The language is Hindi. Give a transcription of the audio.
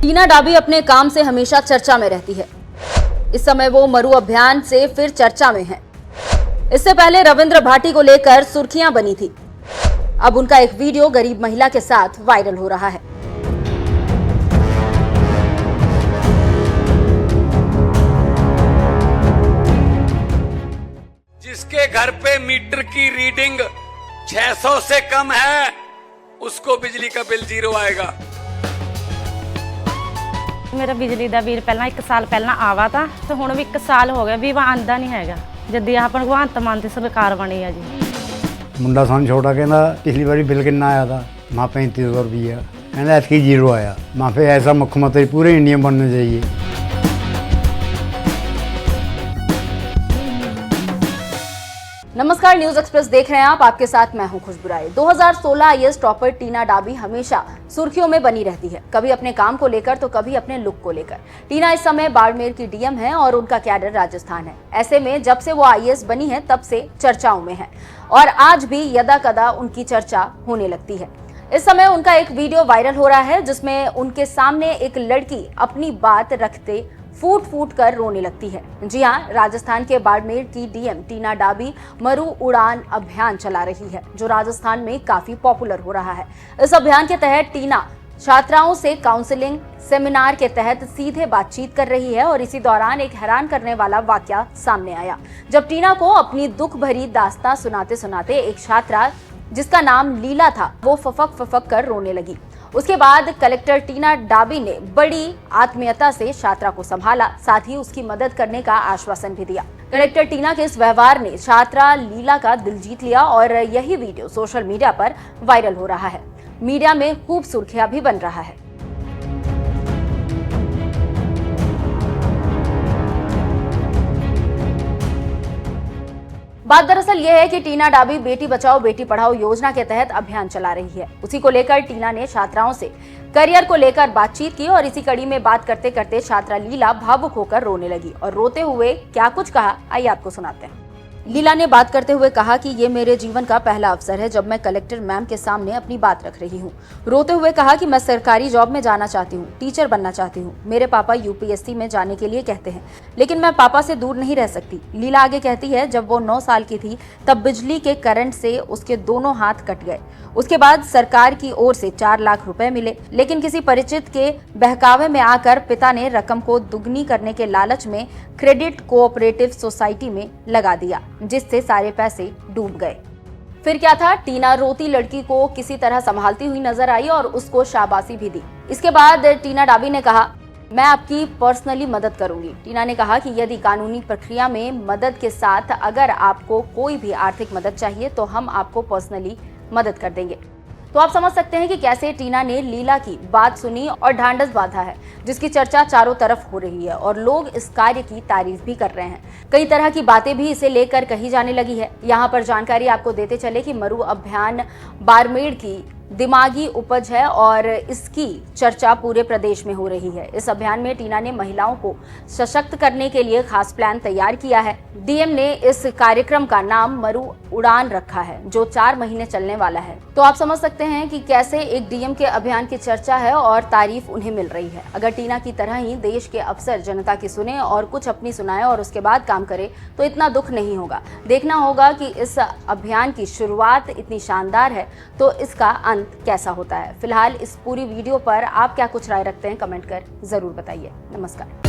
टीना डाबी अपने काम से हमेशा चर्चा में रहती है। इस समय वो मरु अभियान से फिर चर्चा में है। इससे पहले रविंद्र भाटी को लेकर सुर्खियां बनी थी। अब उनका एक वीडियो गरीब महिला के साथ वायरल हो रहा है। जिसके घर पे मीटर की रीडिंग 600 से कम है, उसको बिजली का बिल 0 आएगा। मेरा बिजली ਦਾ ਬਿੱਲ ਪਹਿਲਾਂ 1 ਸਾਲ ਪਹਿਲਾਂ ਆਵਾ ਤਾਂ ਤੇ ਹੁਣ ਵੀ 1 ਸਾਲ ਹੋ ਗਿਆ ਵੀ ਵਾ ਆਂਦਾ ਨਹੀਂ ਹੈਗਾ ਜਦ ਆਹ ਭਗਵੰਤ ਮਾਨ ਦੀ ਸਰਕਾਰ ਬਣੀ ਆ ਜੀ। ਮੁੰਡਾ ਸਾਨੂੰ ਛੋਟਾ ਕਹਿੰਦਾ ਪਿਛਲੀ ਵਾਰੀ ਬਿੱਲ ਕਿੰਨਾ ਆਇਆ था माँ 3500 रुपया कहना ऐसी 0 आया। माँ फिर ऐसा मुख्यमंत्री पूरे इंडिया में बनना चाहिए। नमस्कार, न्यूज एक्सप्रेस देख रहे हैं आप। आपके साथ मैं हूं खुशबू राय। 2016 आईएएस टॉपर टीना डाबी हमेशा सुर्खियों में बनी रहती है, कभी अपने काम को लेकर तो कभी अपने लुक को लेकर। टीना इस समय बाड़मेर की डीएम है और उनका कैडर राजस्थान है। ऐसे में जब से वो आईएएस बनी है तब से चर्चाओं में है और आज भी यदा कदा उनकी चर्चा होने लगती है। इस समय उनका एक वीडियो वायरल हो रहा है जिसमें उनके सामने एक लड़की अपनी बात रखते फूट फूट कर रोने लगती है। जी हाँ, राजस्थान के बाड़मेर की डीएम टीना डाबी मरु उड़ान अभियान चला रही है जो राजस्थान में काफी पॉपुलर हो रहा है। इस अभियान के तहत टीना छात्राओं से काउंसलिंग सेमिनार के तहत सीधे बातचीत कर रही है और इसी दौरान एक हैरान करने वाला वाकया सामने आया जब टीना को अपनी दुख भरी दास्तां सुनाते सुनाते एक छात्रा जिसका नाम लीला था वो फफक फफक कर रोने लगी। उसके बाद कलेक्टर टीना डाबी ने बड़ी आत्मीयता से छात्रा को संभाला, साथ ही उसकी मदद करने का आश्वासन भी दिया। कलेक्टर टीना के इस व्यवहार ने छात्रा लीला का दिल जीत लिया और यही वीडियो सोशल मीडिया पर वायरल हो रहा है। मीडिया में खूब सुर्खियां भी बन रहा है। बात दरअसल ये है कि टीना डाबी बेटी बचाओ बेटी पढ़ाओ योजना के तहत अभियान चला रही है। उसी को लेकर टीना ने छात्राओं से करियर को लेकर बातचीत की और इसी कड़ी में बात करते करते छात्रा लीला भावुक होकर रोने लगी और रोते हुए क्या कुछ कहा, आइए आपको सुनाते हैं। लीला ने बात करते हुए कहा कि ये मेरे जीवन का पहला अवसर है जब मैं कलेक्टर मैम के सामने अपनी बात रख रही हूँ। रोते हुए कहा कि मैं सरकारी जॉब में जाना चाहती हूँ, टीचर बनना चाहती हूँ। मेरे पापा यूपीएससी में जाने के लिए कहते हैं लेकिन मैं पापा से दूर नहीं रह सकती। लीला आगे कहती है जब वो 9 साल की थी तब बिजली के करंट से उसके दोनों हाथ कट गए। उसके बाद सरकार की ओर से 4 लाख रुपए मिले लेकिन किसी परिचित के बहकावे में आकर पिता ने रकम को दुगनी करने के लालच में क्रेडिट कोऑपरेटिव सोसाइटी में लगा दिया जिससे सारे पैसे डूब गए। फिर क्या था, टीना रोती लड़की को किसी तरह संभालती हुई नजर आई और उसको शाबाशी भी दी। इसके बाद टीना डाबी ने कहा मैं आपकी पर्सनली मदद करूंगी। टीना ने कहा कि यदि कानूनी प्रक्रिया में मदद के साथ अगर आपको कोई भी आर्थिक मदद चाहिए तो हम आपको पर्सनली मदद कर देंगे। तो आप समझ सकते हैं कि कैसे टीना ने लीला की बात सुनी और ढांढस बांधा है जिसकी चर्चा चारों तरफ हो रही है और लोग इस कार्य की तारीफ भी कर रहे हैं। कई तरह की बातें भी इसे लेकर कही जाने लगी है। यहाँ पर जानकारी आपको देते चले कि मरु अभियान बाड़मेर की दिमागी उपज है और इसकी चर्चा पूरे प्रदेश में हो रही है। इस अभियान में टीना ने महिलाओं को सशक्त करने के लिए खास प्लान तैयार किया है। डीएम ने इस कार्यक्रम का नाम मरु उड़ान रखा है जो 4 महीने चलने वाला है। तो आप समझ सकते हैं कि कैसे एक डीएम के अभियान की चर्चा है और तारीफ उन्हें मिल रही है। अगर टीना की तरह ही देश के अफसर जनता की सुने और कुछ अपनी सुनाए और उसके बाद काम करे तो इतना दुख नहीं होगा। देखना होगा कि इस अभियान की शुरुआत इतनी शानदार है तो इसका अंत कैसा होता है। फिलहाल इस पूरी वीडियो पर आप क्या कुछ राय रखते हैं कमेंट कर जरूर बताइए। नमस्कार।